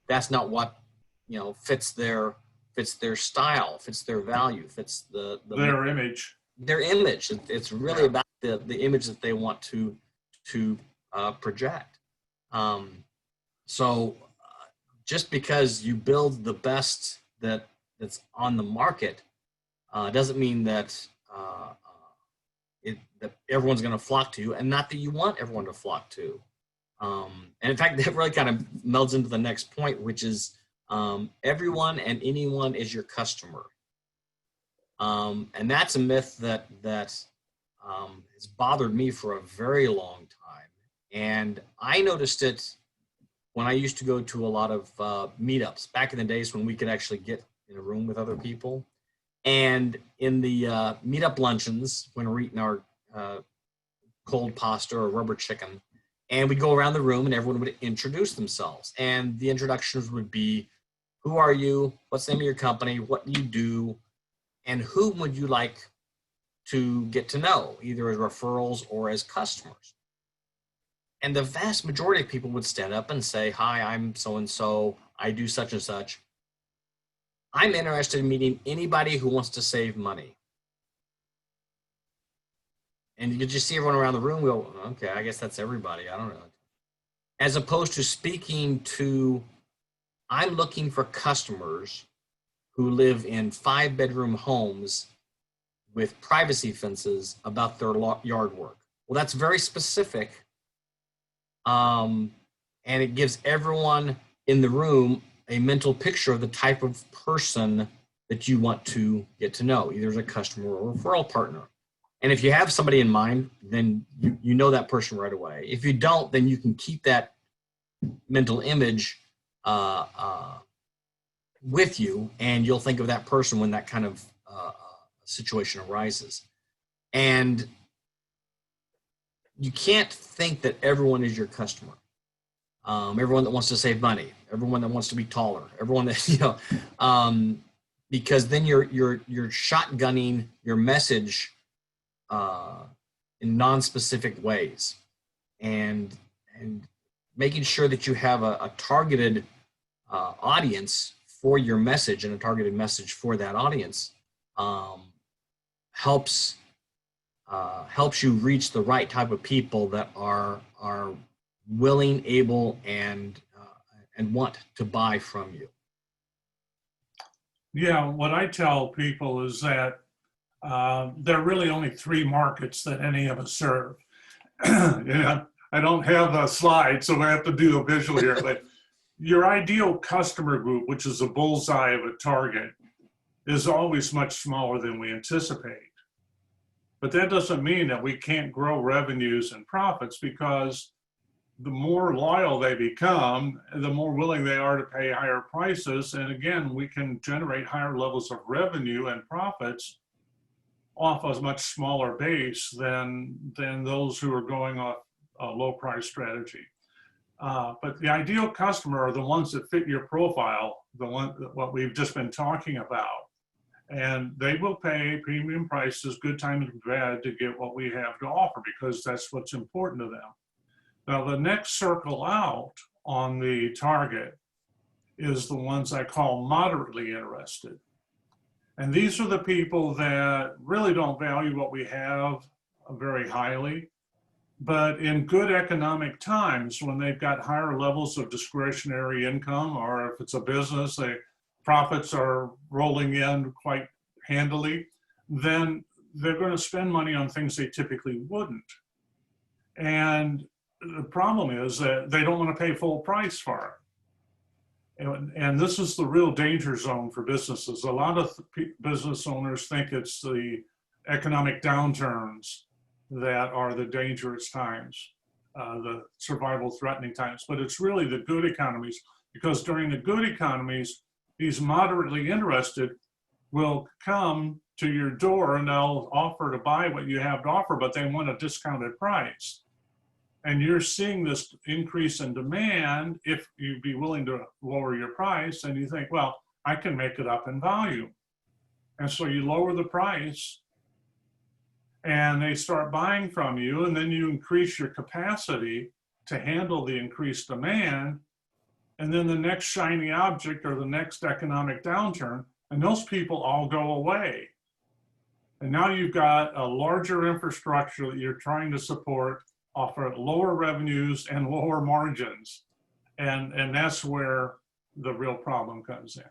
that's not what, you know, fits their style, fits their value, fits Their image. Their image. It's really about the image that they want to project. So just because you build the best that's on the market doesn't mean that that everyone's going to flock to you, and not that you want everyone to flock to. And in fact, that really kind of melds into the next point, which is everyone and anyone is your customer. And that's a myth that has bothered me for a very long time. And I noticed it when I used to go to a lot of meetups back in the days when we could actually get in a room with other people. And in the meetup luncheons, when we're eating our cold pasta or rubber chicken, and we'd go around the room and everyone would introduce themselves. And the introductions would be, who are you? What's the name of your company? What do you do? And whom would you like to get to know, either as referrals or as customers? And the vast majority of people would stand up and say, hi, I'm so-and-so, I do such and such. I'm interested in meeting anybody who wants to save money. And you could just see everyone around the room go, okay, I guess that's everybody, I don't know. As opposed to speaking to, I'm looking for customers who live in 5-bedroom homes with privacy fences about their yard work. Well, that's very specific. And it gives everyone in the room a mental picture of the type of person that you want to get to know, either as a customer or a referral partner. And if you have somebody in mind, then you know that person right away. If you don't, then you can keep that mental image with you, and you'll think of that person when that kind of situation arises. And you can't think that everyone is your customer. Everyone that wants to save money, everyone that wants to be taller, everyone that, you know, because then you're shotgunning your message in non-specific ways, and making sure that you have a targeted audience for your message and a targeted message for that audience helps you reach the right type of people that are willing, able, and want to buy from you. Yeah, what I tell people is that there are really only 3 markets that any of us serve. Yeah, I don't have a slide, so I have to do a visual here. But your ideal customer group, which is a bullseye of a target, is always much smaller than we anticipate. But that doesn't mean that we can't grow revenues and profits, because the more loyal they become, the more willing they are to pay higher prices. And again, we can generate higher levels of revenue and profits off a much smaller base than those who are going off a low price strategy. But the ideal customer are the ones that fit your profile, what we've just been talking about. And they will pay premium prices, good times and bad, to get what we have to offer, because that's what's important to them. Now, the next circle out on the target is the ones I call moderately interested. And these are the people that really don't value what we have very highly, but in good economic times, when they've got higher levels of discretionary income, or if it's a business, profits are rolling in quite handily, then they're going to spend money on things they typically wouldn't. And the problem is that they don't want to pay full price for And this is the real danger zone for businesses. A lot of business owners think it's the economic downturns that are the dangerous times, the survival threatening times, but it's really the good economies, because during the good economies, these moderately interested will come to your door and they'll offer to buy what you have to offer, but they want a discounted price. And you're seeing this increase in demand if you'd be willing to lower your price, and you think, well, I can make it up in value. And so you lower the price and they start buying from you, and then you increase your capacity to handle the increased demand. And then the next shiny object or the next economic downturn, and those people all go away. And now you've got a larger infrastructure that you're trying to support, offer lower revenues and lower margins. And that's where the real problem comes in.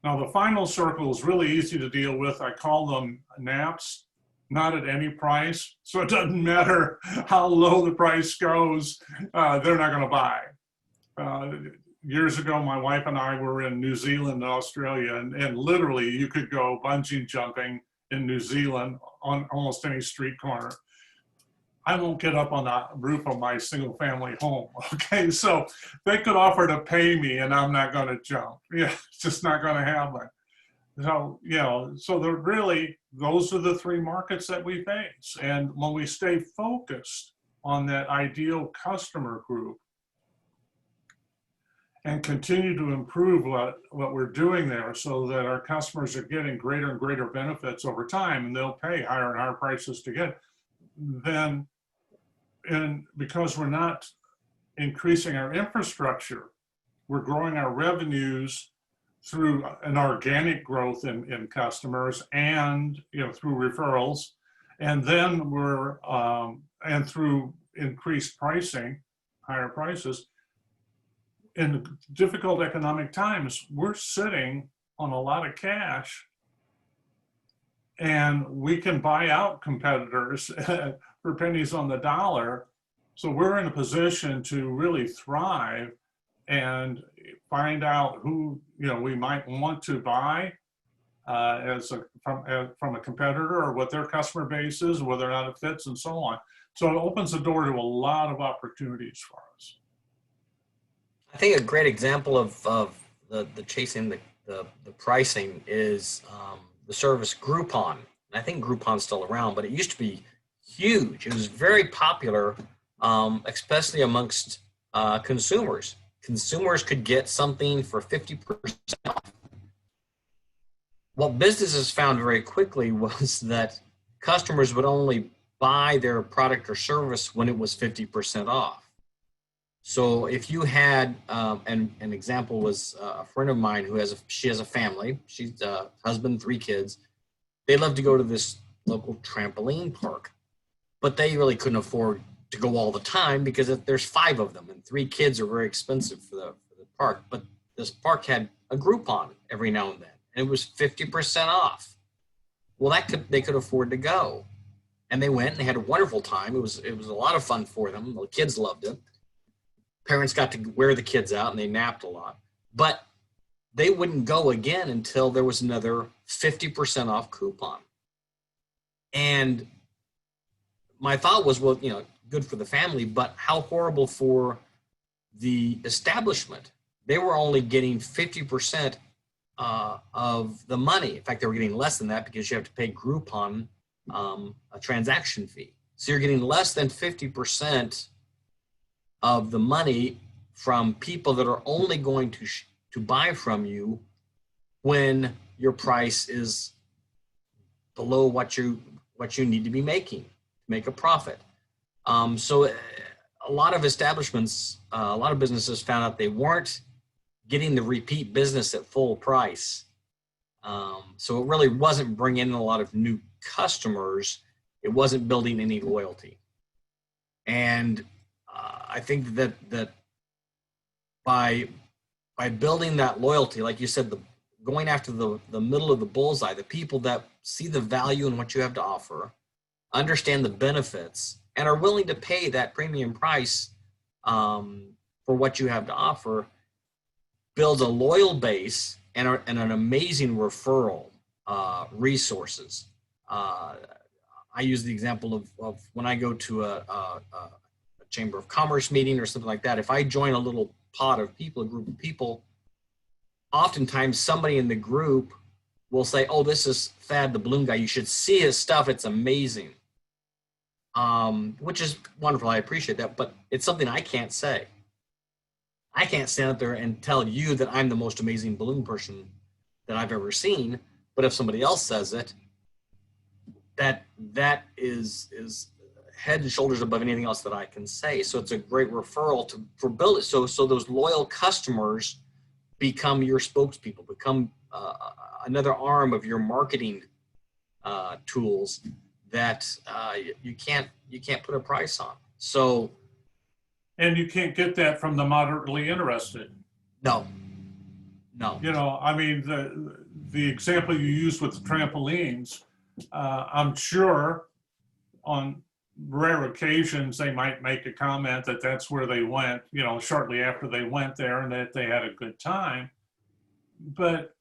Now, the final circle is really easy to deal with. I call them naps, not at any price. So it doesn't matter how low the price goes, they're not gonna buy. Years ago, my wife and I were in New Zealand and Australia, and literally you could go bungee jumping in New Zealand on almost any street corner. I won't get up on the roof of my single family home, okay? So they could offer to pay me and I'm not gonna jump. Yeah, it's just not gonna happen. So, you know, so they're really, those are the three markets that we face. And when we stay focused on that ideal customer group and continue to improve what we're doing there so that our customers are getting greater and greater benefits over time, and they'll pay higher and higher prices to get, then, and because we're not increasing our infrastructure, we're growing our revenues through an organic growth in customers and, you know, through referrals, and then we're and through increased pricing, higher prices. In difficult economic times, we're sitting on a lot of cash, and we can buy out competitors for pennies on the dollar. So we're in a position to really thrive and find out who, you know, we might want to buy from a competitor, or what their customer base is, whether or not it fits, and so on. So it opens the door to a lot of opportunities for us. I think a great example of the chasing the pricing is the service Groupon. And I think Groupon's still around, but it used to be huge. It was very popular, especially amongst consumers. Consumers could get something for 50% off. What businesses found very quickly was that customers would only buy their product or service when it was 50% off. So if you had, and an example was a friend of mine who she has a family, she's a husband, 3 kids. They love to go to this local trampoline park, but they really couldn't afford to go all the time because there's 5 of them, and 3 kids are very expensive for the park. But this park had a Groupon every now and then, and it was 50% off. Well, they could afford to go, and they went and they had a wonderful time. It was a lot of fun for them. The kids loved it. Parents got to wear the kids out, and they napped a lot. But they wouldn't go again until there was another 50% off coupon. And my thought was, well, you know, good for the family, but how horrible for the establishment. They were only getting 50% of the money. In fact, they were getting less than that because you have to pay Groupon a transaction fee. So you're getting less than 50% of the money from people that are only going to buy from you when your price is below what you need to be making to make a profit. So a lot of establishments, a lot of businesses found out they weren't getting the repeat business at full price. So it really wasn't bringing in a lot of new customers. It wasn't building any loyalty. And I think that by building that loyalty, like you said, going after the middle of the bullseye, the people that see the value in what you have to offer, understand the benefits, and are willing to pay that premium price for what you have to offer, builds a loyal base and an amazing referral resources. I use the example of when I go to a Chamber of Commerce meeting or something like that. If I join a little pot of people, a group of people, oftentimes somebody in the group will say, oh, this is Thad the balloon guy. You should see his stuff. It's amazing. Which is wonderful. I appreciate that, but it's something I can't say. I can't stand up there and tell you that I'm the most amazing balloon person that I've ever seen. But if somebody else says it, that is head and shoulders above anything else that I can say. So it's a great referral for build it. So those loyal customers become your spokespeople, become another arm of your marketing tools that you can't put a price on. So, and you can't get that from the moderately interested. No. You know, I mean, the example you used with the trampolines, I'm sure on rare occasions they might make a comment that that's where they went, you know, shortly after they went there and that they had a good time. But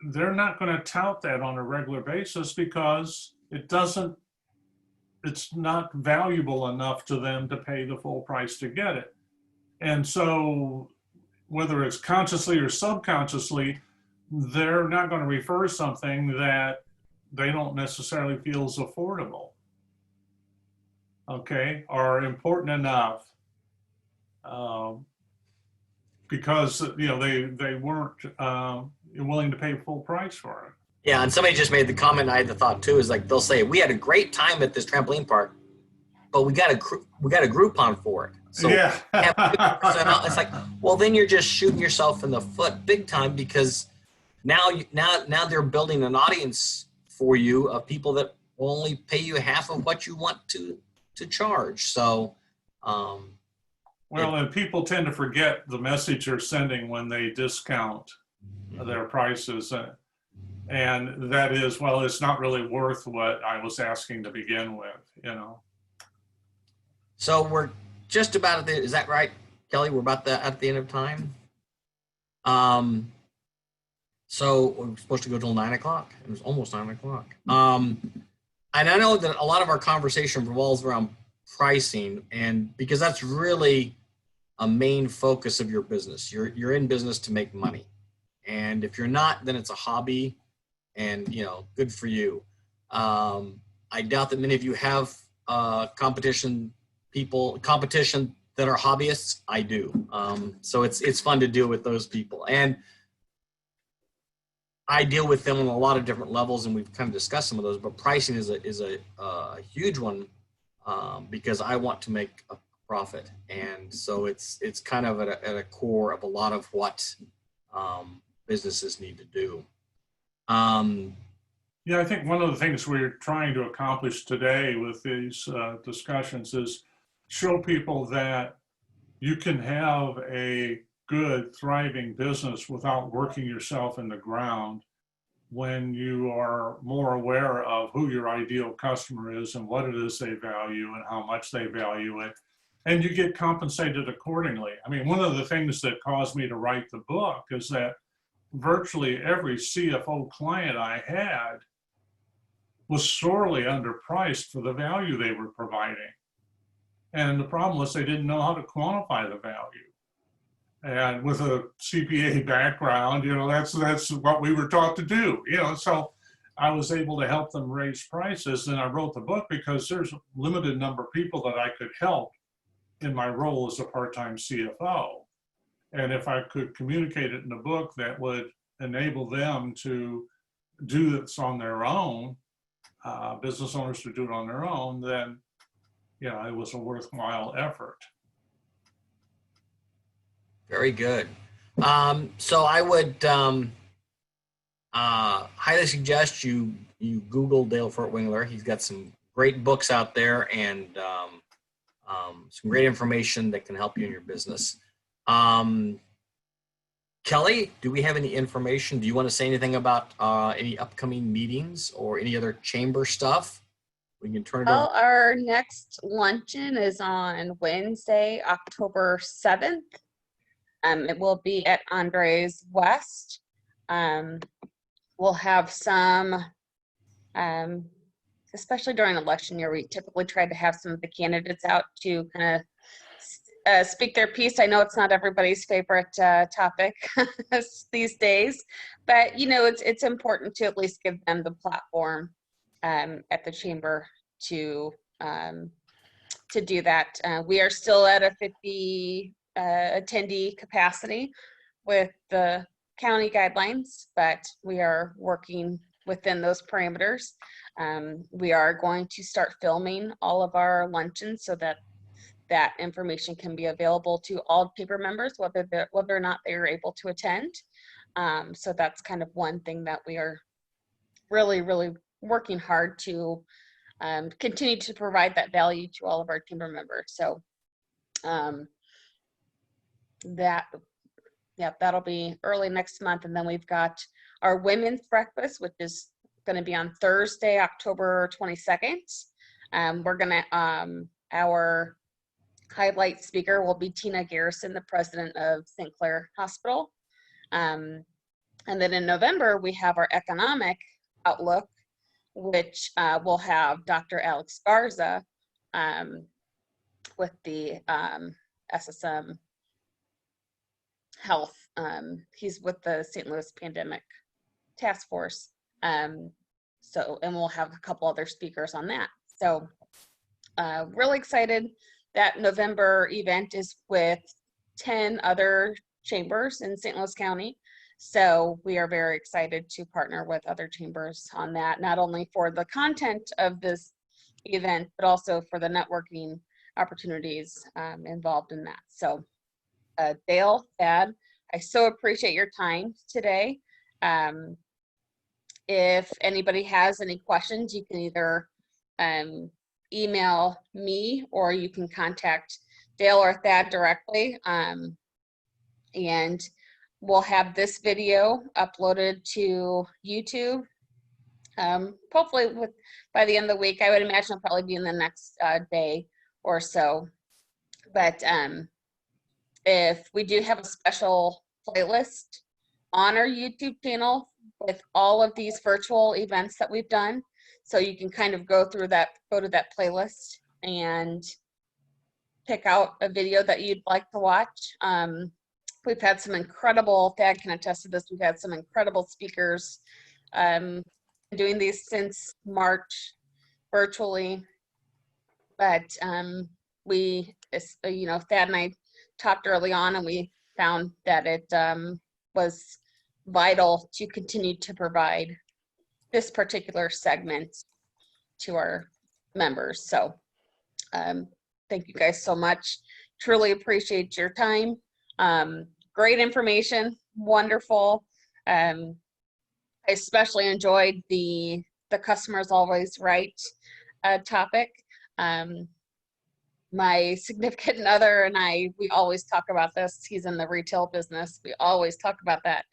they're not going to tout that on a regular basis because it's not valuable enough to them to pay the full price to get it. And so whether it's consciously or subconsciously, they're not going to refer something that they don't necessarily feel is affordable, okay, or important enough, because, you know, they weren't willing to pay full price for it. Yeah, and somebody just made the comment I had the thought too, is like they'll say, we had a great time at this trampoline park, but we got a Groupon for it. So yeah. it's like, well, then you're just shooting yourself in the foot big time, because now they're building an audience for you of people that will only pay you half of what you want to charge. So, well, and people tend to forget the message they're sending when they discount their prices. And that is, well, it's not really worth what I was asking to begin with, you know. So we're just about at the, is that right, Kelly? We're about at the end of time. So we're supposed to go till 9 o'clock. It was almost 9 o'clock. And I know that a lot of our conversation revolves around pricing, and because that's really a main focus of your business. You're in business to make money. And if you're not, then it's a hobby, and, you know, good for you. I doubt that many of you have competition that are hobbyists. I do. So it's fun to deal with those people. And I deal with them on a lot of different levels, and we've kind of discussed some of those, but pricing is a huge one, because I want to make a profit. And so it's kind of at a core of a lot of what businesses need to do. Yeah, I think one of the things we're trying to accomplish today with these discussions is show people that you can have a good, thriving business without working yourself in the ground when you are more aware of who your ideal customer is and what it is they value and how much they value it, and you get compensated accordingly. I mean, one of the things that caused me to write the book is that virtually every CFO client I had was sorely underpriced for the value they were providing. And the problem was they didn't know how to quantify the value. And with a CPA background, you know, that's what we were taught to do, you know. So I was able to help them raise prices, and I wrote the book because there's a limited number of people that I could help in my role as a part-time CFO. And if I could communicate it in a book that would enable them to do this on their own, business owners to do it on their own, then, you know, it was a worthwhile effort. Very good. So I would highly suggest you Google Dale Furtwengler. He's got some great books out there, and some great information that can help you in your business. Kelly, do we have any information? Do you want to say anything about any upcoming meetings or any other chamber stuff? We can turn it over. Well, our next luncheon is on Wednesday, October 7th. It will be at Andres West. We'll have some, especially during election year, we typically try to have some of the candidates out to kind of speak their piece. I know it's not everybody's favorite topic these days, but you know, it's important to at least give them the platform at the chamber to do that. We are still at a 50 attendee capacity with the county guidelines, but we are working within those parameters. We are going to start filming all of our luncheons so that that information can be available to all chamber members, whether or not they are able to attend. So that's kind of one thing that we are really, really working hard to continue to provide that value to all of our chamber members. So that'll be early next month. And then we've got our women's breakfast, which is going to be on Thursday, October 22nd. We're going to, our highlight speaker will be Tina Garrison, the president of St. Clair Hospital. And then in November, we have our economic outlook, which will have Dr. Alex Garza with the SSM Health. He's with the St. Louis Pandemic Task Force. And we'll have a couple other speakers on that. So really excited. That November event is with 10 other chambers in St. Louis County. So we are very excited to partner with other chambers on that, not only for the content of this event, but also for the networking opportunities involved in that. So Dale, Thad, I so appreciate your time today. If anybody has any questions, you can either email me or you can contact Dale or Thad directly. And we'll have this video uploaded to YouTube. Hopefully by the end of the week. I would imagine it'll probably be in the next day or so. But if we do have a special playlist on our YouTube channel with all of these virtual events that we've done, so you can kind of go through that, go to that playlist and pick out a video that you'd like to watch. We've had some incredible, Thad can attest to this, we've had some incredible speakers doing these since March virtually. But we, you know, Thad and I talked early on and we found that it was vital to continue to provide this particular segment to our members. So thank you guys so much. Truly appreciate your time. Great information, wonderful. I especially enjoyed the customer's always right topic. My significant other and I, we always talk about this. He's in the retail business. We always talk about that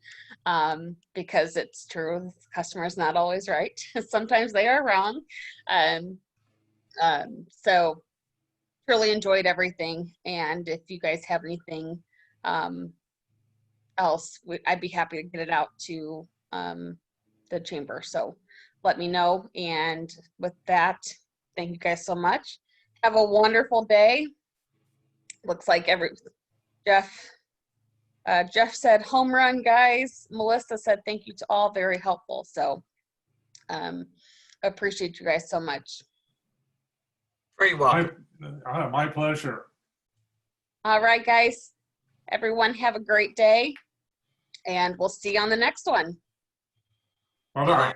because it's true. The customer is not always right. Sometimes they are wrong. So really enjoyed everything. And if you guys have anything else, I'd be happy to get it out to the chamber. So let me know. And with that, thank you guys so much. Have a wonderful day. Looks like Jeff said home run, guys. Melissa said thank you to all, very helpful. So appreciate you guys so much. Very well. My pleasure. All right, guys. Everyone have a great day and we'll see you on the next one. Bye-bye.